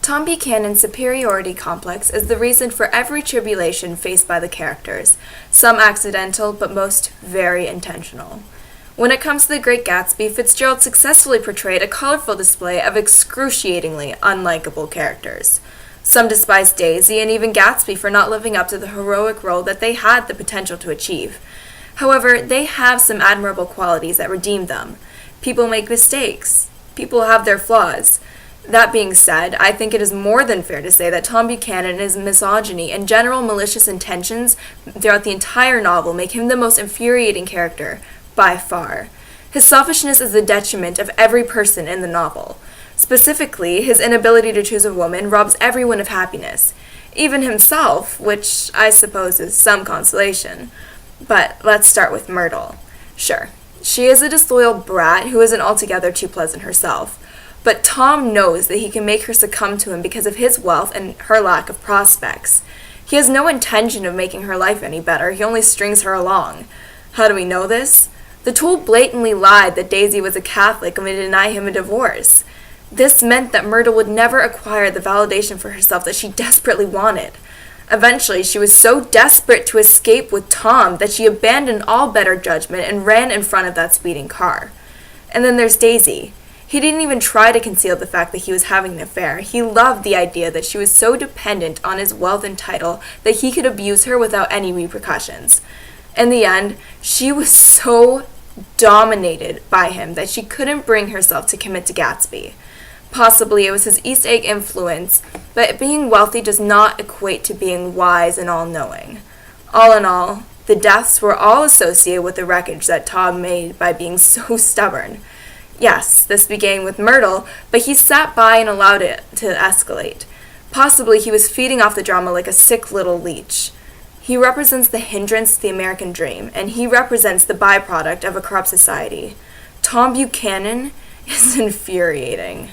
Tom Buchanan's superiority complex is the reason for every tribulation faced by the characters, some accidental, but most very intentional. When it comes to The Great Gatsby, Fitzgerald successfully portrayed a colorful display of excruciatingly unlikable characters. Some despised Daisy and even Gatsby for not living up to the heroic role that they had the potential to achieve. However, they have some admirable qualities that redeem them. People make mistakes. People have their flaws. That being said, I think it is more than fair to say that Tom Buchanan and his misogyny and general malicious intentions throughout the entire novel make him the most infuriating character, by far. His selfishness is the detriment of every person in the novel. Specifically, his inability to choose a woman robs everyone of happiness, even himself, which I suppose is some consolation. But let's start with Myrtle. Sure, she is a disloyal brat who isn't altogether too pleasant herself. But Tom knows that he can make her succumb to him because of his wealth and her lack of prospects. He has no intention of making her life any better, he only strings her along. How do we know this? The tool blatantly lied that Daisy was a Catholic and would deny him a divorce. This meant that Myrtle would never acquire the validation for herself that she desperately wanted. Eventually, she was so desperate to escape with Tom that she abandoned all better judgment and ran in front of that speeding car. And then there's Daisy. He didn't even try to conceal the fact that he was having an affair. He loved the idea that she was so dependent on his wealth and title that he could abuse her without any repercussions. In the end, she was so dominated by him that she couldn't bring herself to commit to Gatsby. Possibly it was his East Egg influence, but being wealthy does not equate to being wise and all-knowing. All in all, the deaths were all associated with the wreckage that Tom made by being so stubborn. Yes, this began with Myrtle, but he sat by and allowed it to escalate. Possibly he was feeding off the drama like a sick little leech. He represents the hindrance to the American dream, and he represents the byproduct of a corrupt society. Tom Buchanan is infuriating.